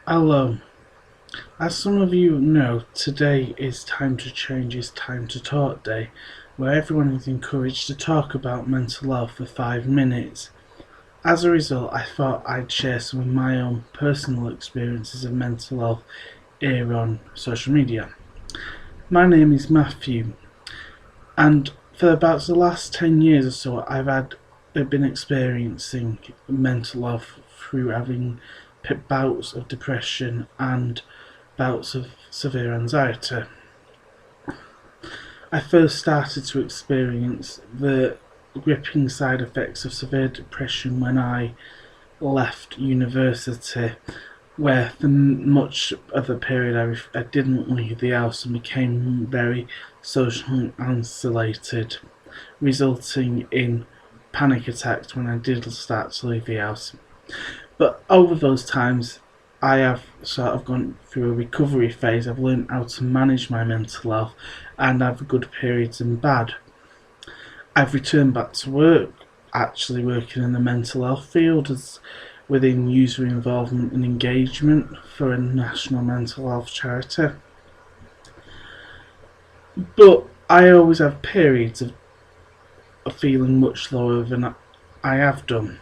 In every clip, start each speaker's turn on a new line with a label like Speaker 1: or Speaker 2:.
Speaker 1: Hello. As some of you know, today is Time to Change is Time to Talk Day, where everyone is encouraged to talk about mental health for 5 minutes. As a result, I thought I'd share some of my own personal experiences of mental health here on social media. My name is Matthew, and for about the last 10 years or so, I've been experiencing mental health through having bouts of depression and bouts of severe anxiety. I first started to experience the gripping side effects of severe depression when I left university, where for much of the period I didn't leave the house and became very socially isolated, resulting in panic attacks when I did start to leave the house. But over those times, I have sort of gone through a recovery phase. I've learned how to manage my mental health and have good periods and bad. I've returned back to work, actually working in the mental health field as within user involvement and engagement for a national mental health charity. But I always have periods of feeling much lower than I have done.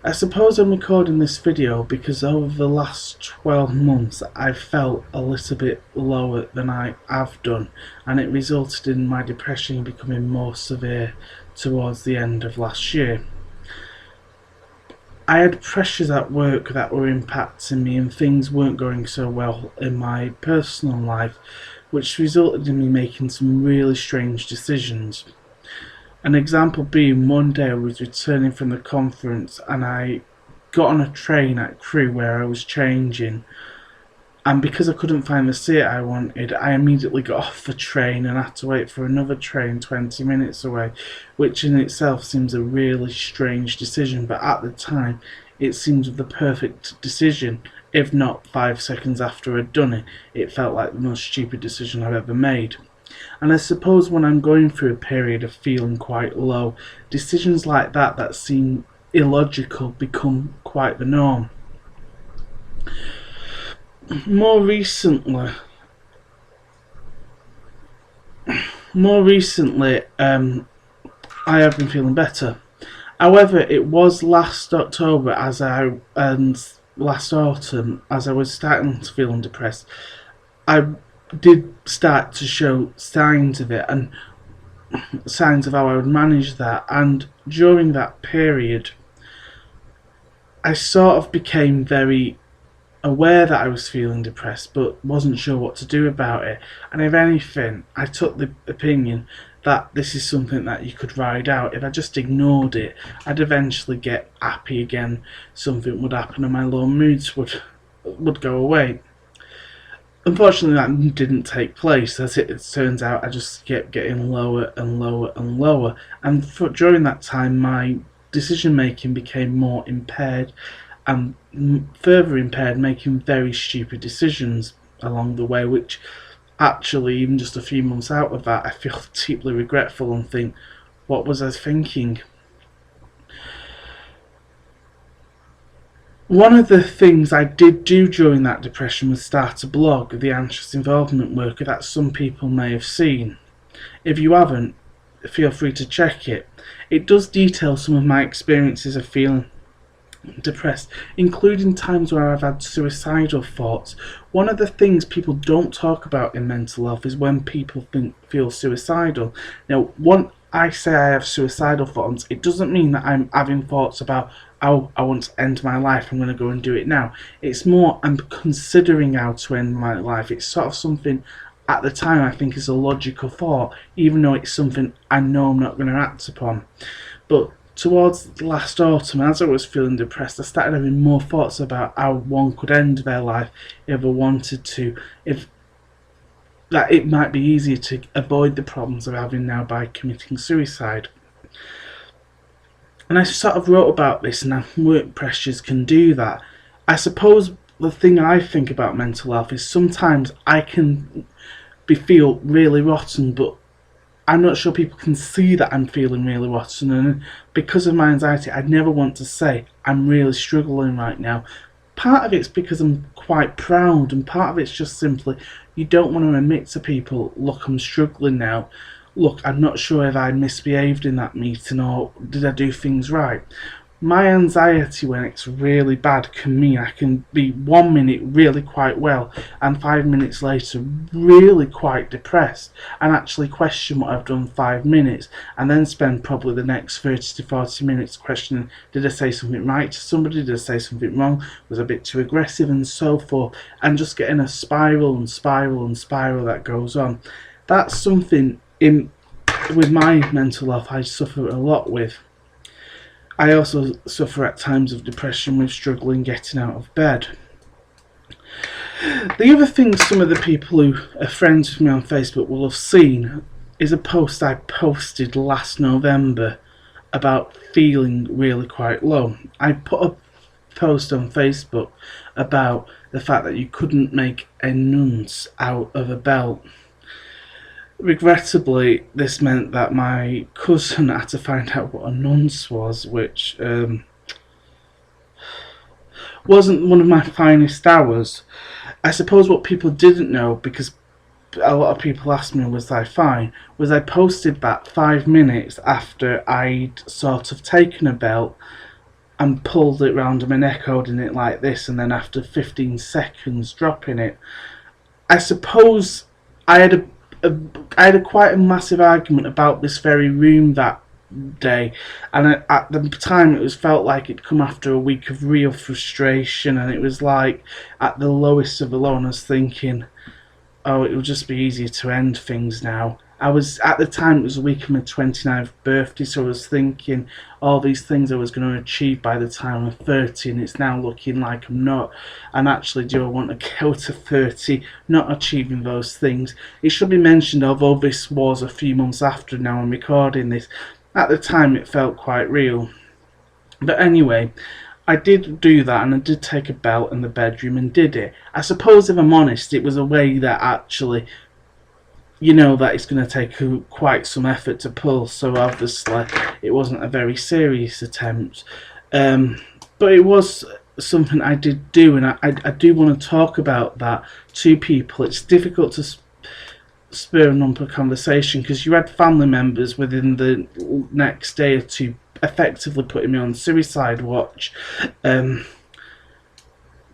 Speaker 1: I suppose I'm recording this video because over the last 12 months I've felt a little bit lower than I have done, and it resulted in my depression becoming more severe towards the end of last year. I had pressures at work that were impacting me, and things weren't going so well in my personal life, which resulted in me making some really strange decisions. An example being, one day I was returning from the conference and I got on a train at Crewe where I was changing, and because I couldn't find the seat I wanted, I immediately got off the train and had to wait for another train 20 minutes away, which in itself seems a really strange decision, but at the time it seemed the perfect decision. If not 5 seconds after I'd done it, it felt like the most stupid decision I've ever made. And I suppose when I'm going through a period of feeling quite low, decisions like that seem illogical become quite the norm. More recently, I have been feeling better. However, it was last October and last autumn, as I was starting to feel depressed, I did start to show signs of it and signs of how I would manage that, and during that period I sort of became very aware that I was feeling depressed but wasn't sure what to do about it, and if anything I took the opinion that this is something that you could ride out. If I just ignored it, I'd eventually get happy again, something would happen and my low moods would go away. Unfortunately, that didn't take place. As it turns out, I just kept getting lower and lower and lower. And during that time, my decision making became more impaired and further impaired, making very stupid decisions along the way, which actually, even just a few months out of that, I feel deeply regretful and think, what was I thinking? One of the things I did do during that depression was start a blog, The Anxious Involvement Worker, that some people may have seen. If you haven't, feel free to check it. It does detail some of my experiences of feeling depressed, including times where I've had suicidal thoughts. One of the things people don't talk about in mental health is when people feel suicidal. Now, when I say I have suicidal thoughts, it doesn't mean that I'm having thoughts about, oh, I want to end my life, I'm going to go and do it now. It's more, I'm considering how to end my life. It's sort of something at the time I think is a logical thought, even though it's something I know I'm not going to act upon. But towards last autumn, as I was feeling depressed, I started having more thoughts about how one could end their life if I wanted to, if that it might be easier to avoid the problems I'm having now by committing suicide. And I sort of wrote about this, and how work pressures can do that. I suppose the thing I think about mental health is sometimes I can feel really rotten, but I'm not sure people can see that I'm feeling really rotten, and because of my anxiety, I'd never want to say I'm really struggling right now, part of it's because I'm quite proud, and part of it's just simply you don't want to admit to people, look, I'm struggling now. Look, I'm not sure if I misbehaved in that meeting or did I do things right. My anxiety when it's really bad can mean I can be 1 minute really quite well and 5 minutes later really quite depressed and actually question what I've done 5 minutes, and then spend probably the next 30 to 40 minutes questioning, did I say something right to somebody, did I say something wrong, was I a bit too aggressive, and so forth, and just getting a spiral and spiral and spiral that goes on. That's something with my mental health I suffer a lot with. I also suffer at times of depression with struggling getting out of bed. The other thing some of the people who are friends with me on Facebook will have seen is a post I posted last November about feeling really quite low. I put a post on Facebook about the fact that you couldn't make a nunce out of a belt. Regrettably, this meant that my cousin had to find out what a nunce was, which wasn't one of my finest hours. I suppose what people didn't know, because a lot of people asked me was I fine, was I posted that 5 minutes after I'd sort of taken a belt and pulled it round my neck holding it like this, and then after 15 seconds dropping it. I suppose I had quite a massive argument about this very room that day, and at the time it felt like it'd come after a week of real frustration, and it was like at the lowest of the low, and I was thinking, oh, it will just be easier to end things now. At the time, it was a week of my 29th birthday, so I was thinking all these things I was going to achieve by the time I'm 30, and it's now looking like I'm not. And actually, do I want to go to 30 not achieving those things? It should be mentioned, although this was a few months after now I'm recording this, at the time it felt quite real. But anyway, I did do that, and I did take a belt in the bedroom and did it. I suppose, if I'm honest, it was a way that actually, you know, that it's going to take quite some effort to pull, so obviously it wasn't a very serious attempt. But it was something I did do, and I do want to talk about that to people. It's difficult to spur an on conversation, because you had family members within the next day or two effectively putting me on suicide watch.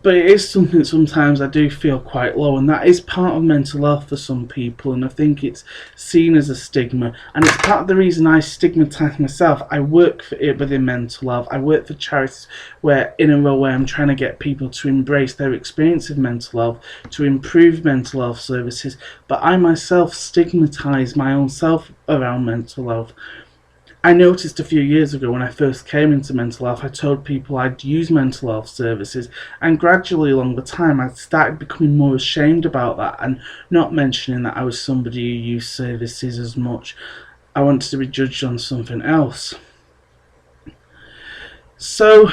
Speaker 1: But it is something sometimes I do feel quite low, and that is part of mental health for some people, and I think it's seen as a stigma, and it's part of the reason I stigmatise myself. I work for it within mental health. I work for charities where, in a role where I'm trying to get people to embrace their experience of mental health, to improve mental health services, but I myself stigmatise my own self around mental health. I noticed a few years ago when I first came into mental health, I told people I'd use mental health services, and gradually along the time I started becoming more ashamed about that and not mentioning that I was somebody who used services as much. I wanted to be judged on something else. So,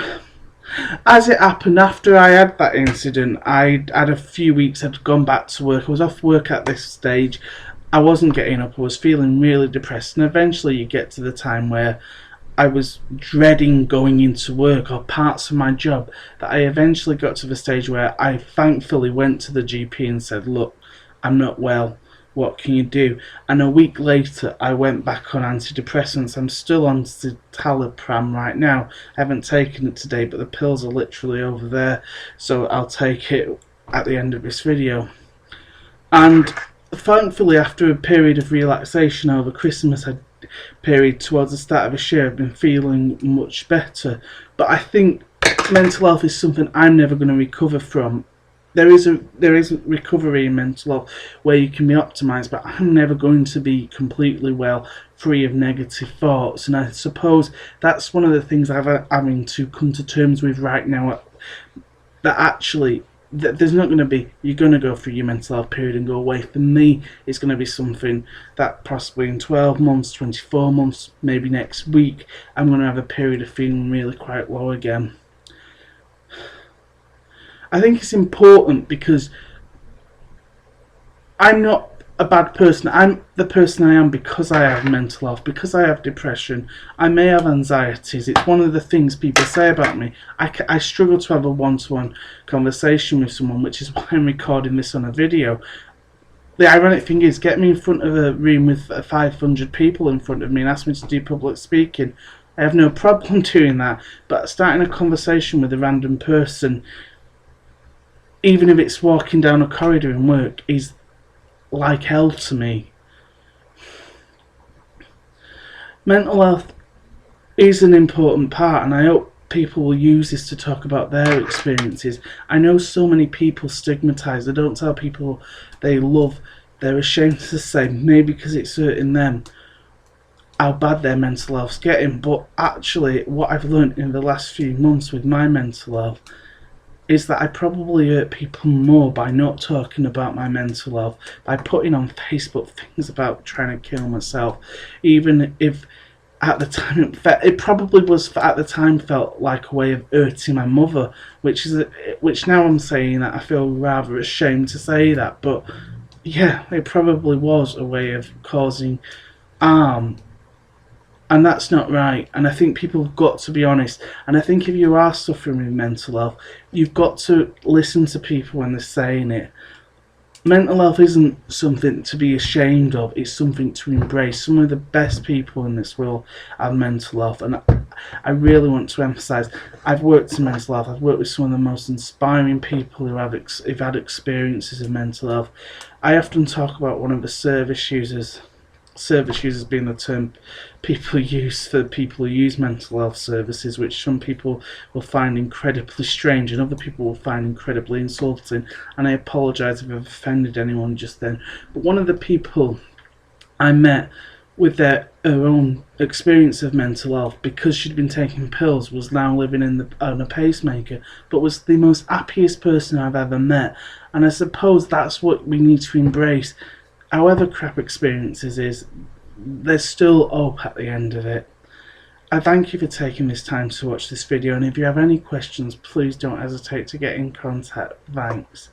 Speaker 1: as it happened, after I had that incident, I had a few weeks, I'd gone back to work. I was off work at this stage. I wasn't getting up, I was feeling really depressed, and eventually you get to the time where I was dreading going into work or parts of my job, that I eventually got to the stage where I thankfully went to the GP and said, look, I'm not well, what can you do? And a week later I went back on antidepressants. I'm still on citalopram right now. I haven't taken it today, but the pills are literally over there, so I'll take it at the end of this video. And thankfully, after a period of relaxation over Christmas period towards the start of this year, I've been feeling much better. But I think mental health is something I'm never going to recover from. There is recovery in mental health where you can be optimised, but I'm never going to be completely well, free of negative thoughts. And I suppose that's one of the things I'm having to come to terms with right now, that actually there's not going to be, you're going to go through your mental health period and go away. For me, it's going to be something that possibly in 12 months, 24 months, maybe next week, I'm going to have a period of feeling really quite low again. I think it's important because I'm not a bad person. I'm the person I am because I have mental health, because I have depression. I may have anxieties. It's one of the things people say about me. I struggle to have a one-to-one conversation with someone, which is why I'm recording this on a video. The ironic thing is, get me in front of a room with 500 people in front of me and ask me to do public speaking. I have no problem doing that, but starting a conversation with a random person, even if it's walking down a corridor in work, is like hell to me. Mental health is an important part, and I hope people will use this to talk about their experiences. I know so many people stigmatise. They don't tell people they love. They're ashamed to say, maybe because it's hurting them, how bad their mental health's getting. But actually, what I've learned in the last few months with my mental health is that I probably hurt people more by not talking about my mental health, by putting on Facebook things about trying to kill myself, even if at the time it probably was at the time felt like a way of hurting my mother, which now I'm saying that I feel rather ashamed to say that, but yeah, it probably was a way of causing harm. And that's not right. And I think people have got to be honest. And I think if you are suffering with mental health, you've got to listen to people when they're saying it. Mental health isn't something to be ashamed of. It's something to embrace. Some of the best people in this world have mental health. And I really want to emphasise, I've worked in mental health. I've worked with some of the most inspiring people who've had experiences of mental health. I often talk about one of the service users being the term people use for people who use mental health services, which some people will find incredibly strange and other people will find incredibly insulting, and I apologise if I've offended anyone just then. But one of the people I met with her own experience of mental health, because she'd been taking pills, was now living on a pacemaker, but was the most happiest person I've ever met. And I suppose that's what we need to embrace. However crap experiences is, there's still hope at the end of it. I thank you for taking this time to watch this video, and if you have any questions, please don't hesitate to get in contact. Thanks.